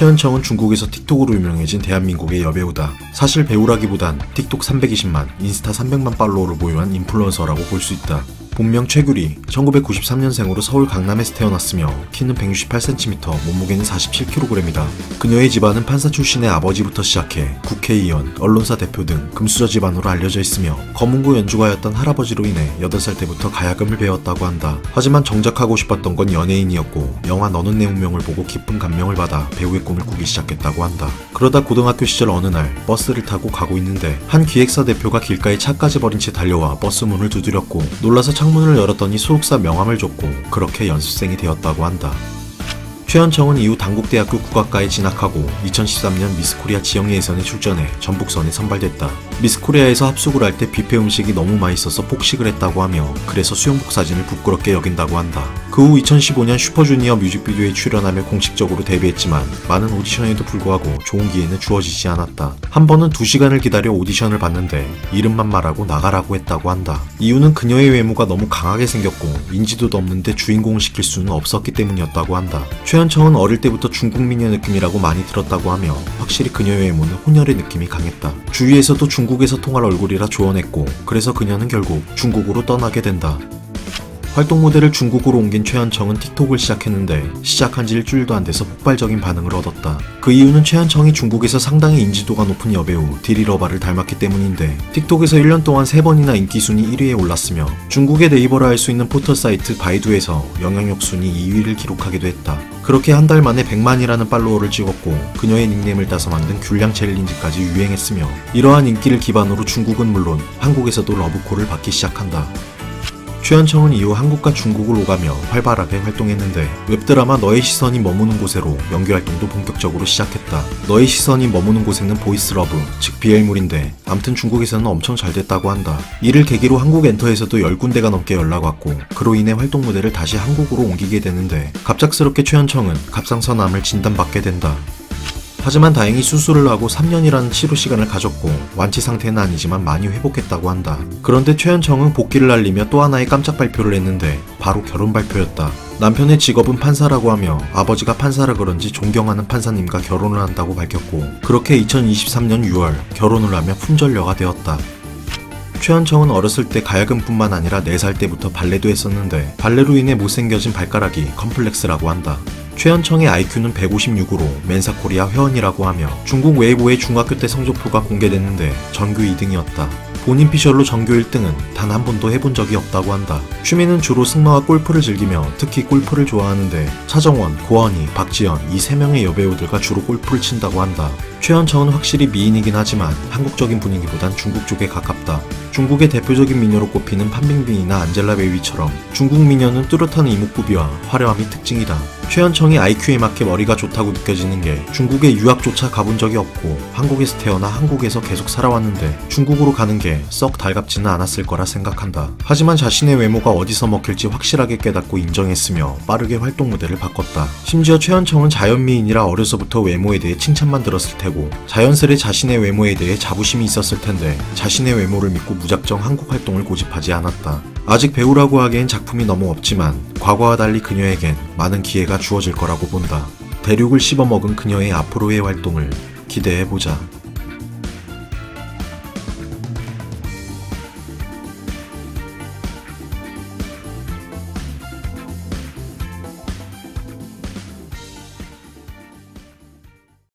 최은청은 중국에서 틱톡으로 유명해진 대한민국의 여배우다. 사실 배우라기보단 틱톡 320만, 인스타 300만 팔로워를 보유한 인플루언서라고 볼 수 있다. 본명 최규리, 1993년생으로 서울 강남에서 태어났으며 키는 168cm, 몸무게는 47kg이다. 그녀의 집안은 판사 출신의 아버지부터 시작해 국회의원, 언론사 대표 등 금수저 집안으로 알려져 있으며 검은고 연주가였던 할아버지로 인해 8살 때부터 가야금을 배웠다고 한다. 하지만 정작 하고 싶었던 건 연예인이었고 영화 너는 내 운명을 보고 깊은 감명을 받아 배우의 꿈을 꾸기 시작했다고 한다. 그러다 고등학교 시절 어느 날 버스를 타고 가고 있는데 한 기획사 대표가 길가에 차까지 버린 채 달려와 버스 문을 두드렸고 놀라서 창문을 열었더니 소속사 명함을 줬고 그렇게 연습생이 되었다고 한다. 최은청은 이후 단국대학교 국악과에 진학하고 2013년 미스코리아 지역 예선에 출전해 전북선에 선발됐다. 미스코리아에서 합숙을 할 때 뷔페 음식이 너무 맛있어서 폭식을 했다고 하며 그래서 수영복 사진을 부끄럽게 여긴다고 한다. 그 후 2015년 슈퍼주니어 뮤직비디오에 출연하며 공식적으로 데뷔했지만 많은 오디션에도 불구하고 좋은 기회는 주어지지 않았다. 한 번은 2시간을 기다려 오디션을 봤는데 이름만 말하고 나가라고 했다고 한다. 이유는 그녀의 외모가 너무 강하게 생겼고 인지도도 없는데 주인공을 시킬 수는 없었기 때문이었다고 한다. 최은청은 어릴 때부터 중국 미녀 느낌이라고 많이 들었다고 하며 확실히 그녀의 외모는 혼혈의 느낌이 강했다. 주위에서도 중국에서 통할 얼굴이라 조언했고 그래서 그녀는 결국 중국으로 떠나게 된다. 활동 무대를 중국으로 옮긴 최은청은 틱톡을 시작했는데 시작한 지 일주일도 안 돼서 폭발적인 반응을 얻었다. 그 이유는 최은청이 중국에서 상당히 인지도가 높은 여배우 디리러바를 닮았기 때문인데 틱톡에서 1년 동안 3번이나 인기 순위 1위에 올랐으며 중국의 네이버를 알 수 있는 포털 사이트 바이두에서 영향력 순위 2위를 기록하기도 했다. 그렇게 한 달 만에 100만이라는 팔로워를 찍었고 그녀의 닉네임을 따서 만든 귤량 챌린지까지 유행했으며 이러한 인기를 기반으로 중국은 물론 한국에서도 러브콜을 받기 시작한다. 최은청은 이후 한국과 중국을 오가며 활발하게 활동했는데 웹드라마 너의 시선이 머무는 곳에로 연기활동도 본격적으로 시작했다. 너의 시선이 머무는 곳에는 보이스러브, 즉 BL물인데 암튼 중국에서는 엄청 잘 됐다고 한다. 이를 계기로 한국 엔터에서도 10군데가 넘게 연락왔고 그로 인해 활동 무대를 다시 한국으로 옮기게 되는데 갑작스럽게 최은청은 갑상선암을 진단받게 된다. 하지만 다행히 수술을 하고 3년이라는 치료 시간을 가졌고 완치 상태는 아니지만 많이 회복했다고 한다. 그런데 최은청은 복귀를 알리며 또 하나의 깜짝 발표를 했는데 바로 결혼 발표였다. 남편의 직업은 판사라고 하며 아버지가 판사라 그런지 존경하는 판사님과 결혼을 한다고 밝혔고 그렇게 2023년 6월 결혼을 하며 품절녀가 되었다. 최은청은 어렸을 때 가야금뿐만 아니라 4살 때부터 발레도 했었는데 발레로 인해 못생겨진 발가락이 컴플렉스라고 한다. 최은청의 IQ는 156으로 멘사코리아 회원이라고 하며 중국 웨이보의 중학교 때 성적표가 공개됐는데 전교 2등이었다. 본인 피셜로 전교 1등은 단 한 번도 해본 적이 없다고 한다. 취미는 주로 승마와 골프를 즐기며 특히 골프를 좋아하는데 차정원, 고원희, 박지연 이 3명의 여배우들과 주로 골프를 친다고 한다. 최은청은 확실히 미인이긴 하지만 한국적인 분위기보단 중국 쪽에 가깝다. 중국의 대표적인 미녀로 꼽히는 판빙빙이나 안젤라 베이비처럼 중국 미녀는 뚜렷한 이목구비와 화려함이 특징이다. 최은청이 IQ에 맞게 머리가 좋다고 느껴지는 게 중국에 유학조차 가본 적이 없고 한국에서 태어나 한국에서 계속 살아왔는데 중국으로 가는 게 썩 달갑지는 않았을 거라 생각한다. 하지만 자신의 외모가 어디서 먹힐지 확실하게 깨닫고 인정했으며 빠르게 활동 무대를 바꿨다. 심지어 최은청은 자연미인이라 어려서부터 외모에 대해 칭찬만 들었을 테고 자연스레 자신의 외모에 대해 자부심이 있었을 텐데 자신의 외모를 믿고 무작정 한국 활동을 고집하지 않았다. 아직 배우라고 하기엔 작품이 너무 없지만 과거와 달리 그녀에겐 많은 기회가 주어질 거라고 본다. 대륙을 씹어먹은 그녀의 앞으로의 활동을 기대해보자.